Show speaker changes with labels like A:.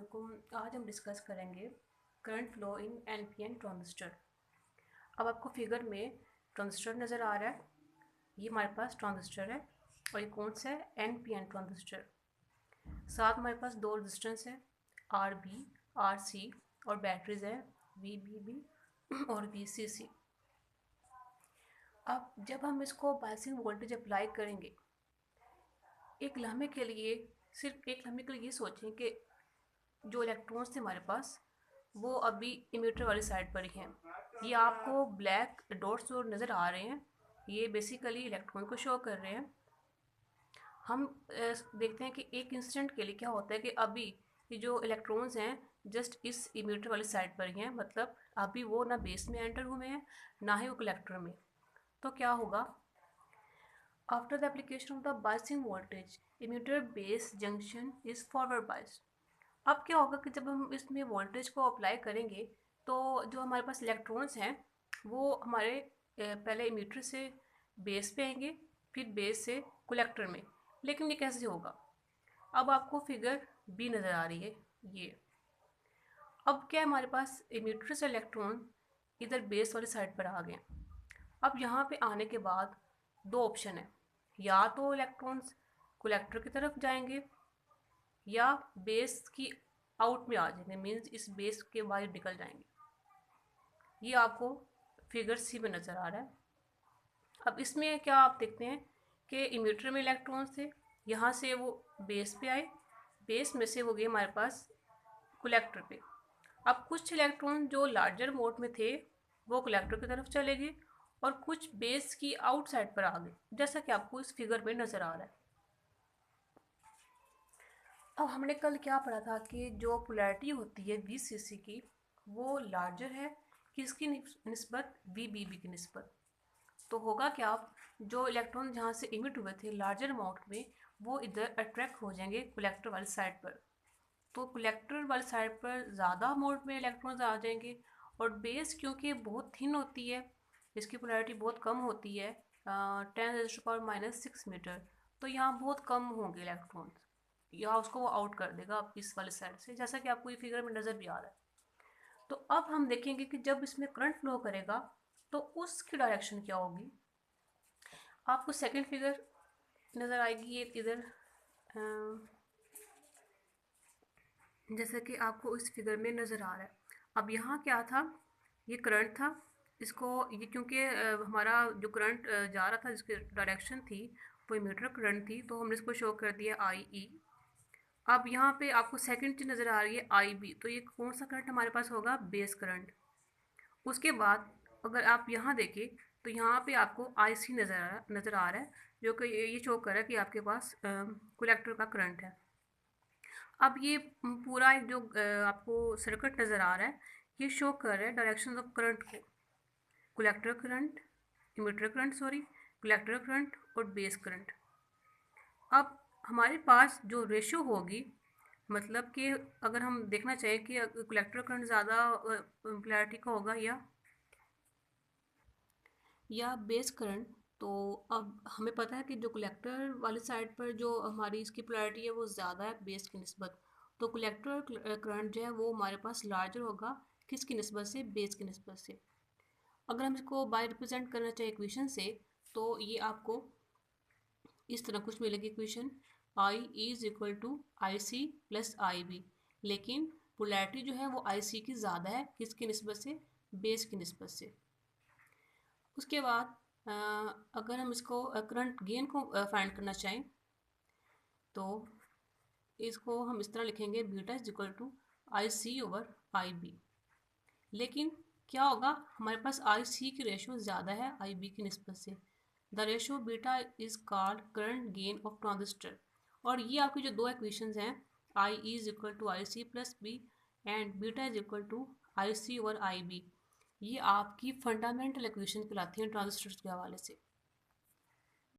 A: अस्सलामुअलैकुम। आज हम डिस्कस करेंगे current flow in NPN transistor. अब आपको फिगर में ट्रांजिस्टर नज़र आ रहा है। ये हमारे पास ट्रांजिस्टर है और ये कौन सा है? NPN transistor. साथ हमारे पास दो रेजिस्टेंस है, आर बी, आर सी, और बैटरीज है वी बी बी और वी सी सी। अब जब हम इसको बायसिंग वोल्टेज अप्लाई करेंगे, एक लम्हे के लिए, सिर्फ एक लम्हे के लिए ये सोचें कि जो इलेक्ट्रॉन्स थे हमारे पास वो अभी इमिटर वाली साइड पर ही हैं। ये आपको ब्लैक डॉट्स जो नज़र आ रहे हैं ये बेसिकली इलेक्ट्रॉन को शो कर रहे हैं। हम देखते हैं कि एक इंस्टेंट के लिए क्या होता है कि अभी ये जो इलेक्ट्रॉन्स हैं जस्ट इस इमिटर वाली साइड पर ही हैं, मतलब अभी वो ना बेस में एंटर हुए हैं ना ही वो कलेक्टर में। तो क्या होगा? After the application of the biasing voltage emitter base junction is forward biased. अब क्या होगा कि जब हम इसमें वोल्टेज को अप्लाई करेंगे तो जो हमारे पास इलेक्ट्रॉन्स हैं वो हमारे पहले इमीटर से बेस पे आएंगे, फिर बेस से कलेक्टर में। लेकिन ये कैसे होगा? अब आपको फिगर बी नज़र आ रही है ये। अब क्या हमारे पास इमीटर से इलेक्ट्रॉन इधर बेस वाली साइड पर आ गए। अब यहाँ पे आने के बाद दो ऑप्शन है, या तो इलेक्ट्रॉन्स कलेक्टर की तरफ जाएंगे या बेस की आउट में आ जाएंगे, मीन्स इस बेस के बाहर निकल जाएंगे। ये आपको फिगर सी में नज़र आ रहा है। अब इसमें क्या आप देखते हैं कि इमिटर में इलेक्ट्रॉन्स थे, यहाँ से वो बेस पे आए, बेस में से वो गए हमारे पास कलेक्टर पे। अब कुछ इलेक्ट्रॉन जो लार्जर मोड में थे वो कलेक्टर की तरफ चले गए और कुछ बेस की आउटसाइड पर आ गए, जैसा कि आपको इस फिगर में नज़र आ रहा है। अब हमने कल क्या पढ़ा था कि जो पोलैरिटी होती है वीसीसी की वो लार्जर है किसकी निस्बत? वीबीबी की निस्बत। तो होगा क्या, आप जो इलेक्ट्रॉन जहाँ से इमिट हुए थे लार्जर अमाउंट में वो इधर अट्रैक्ट हो जाएंगे कलेक्टर वाली साइड पर। तो कलेक्टर वाली साइड पर ज़्यादा अमाउंट में इलेक्ट्रॉन्स आ जाएंगे और बेस क्योंकि बहुत थिन होती है, इसकी पोलैरिटी बहुत कम होती है, 10⁻⁻⁶ मीटर, तो यहाँ बहुत कम होंगे इलेक्ट्रॉन्स, या उसको वो आउट कर देगा इस वाले साइड से, जैसा कि आपको ये फिगर में नज़र भी आ रहा है। तो अब हम देखेंगे कि जब इसमें करंट फ्लो करेगा तो उसकी डायरेक्शन क्या होगी। आपको सेकंड फिगर नज़र आएगी ये इधर, जैसा कि आपको इस फिगर में नज़र आ रहा है। अब यहाँ क्या था? ये करंट था, इसको ये क्योंकि हमारा जो करंट जा रहा था जिसकी डायरेक्शन थी वो इमीटर करंट थी, तो हमने इसको शो कर दिया आई ई। अब यहाँ पे आपको सेकंड चीज़ नज़र आ रही है आई बी, तो ये कौन सा करंट हमारे पास होगा? Base current. उसके बाद अगर आप यहाँ देखें तो यहाँ पे आपको आई सी नज़र आ रहा है, जो कि ये शो कर रहा है कि आपके पास कलेक्टर का करंट है। अब ये पूरा एक जो आपको सर्किट नज़र आ रहा है ये शो कर रहा है डायरेक्शन ऑफ करंट को, collector current, emitter current sorry, collector current और बेस करंट। अब हमारे पास जो रेशो होगी, मतलब कि अगर हम देखना चाहें कि कलेक्टर करंट ज़्यादा पोलैरिटी का होगा या बेस करंट, तो अब हमें पता है कि जो कलेक्टर वाली साइड पर जो हमारी इसकी पोलैरिटी है वो ज़्यादा है बेस की निस्बत। तो कलेक्टर करंट जो है वो हमारे पास लार्जर होगा किसकी निस्बत से? बेस की निस्बत से। अगर हम इसको बाय रिप्रेजेंट करना चाहें इक्वेशन से तो ये आपको इस तरह कुछ मिलेगी equation, I is equal to I C plus I B, लेकिन पोलैरिटी जो है वो आई सी की ज़्यादा है किसकी निस्बत से? बेस की निस्बत से। उसके बाद अगर हम इसको करंट गेन को फाइंड करना चाहें तो इसको हम इस तरह लिखेंगे, beta is equal to I C over I B. लेकिन क्या होगा? हमारे पास आई सी की रेशो ज़्यादा है आई बी की निस्बत से। The ratio beta is called current gain of transistor. और ये आपकी जो दो इक्वेशंस हैं, I is equal to I C plus B and beta is equal to I C over I B, ये आपकी फंडामेंटल इक्वेशन कहलाती हैं ट्रांजिस्टर्स के हवाले से।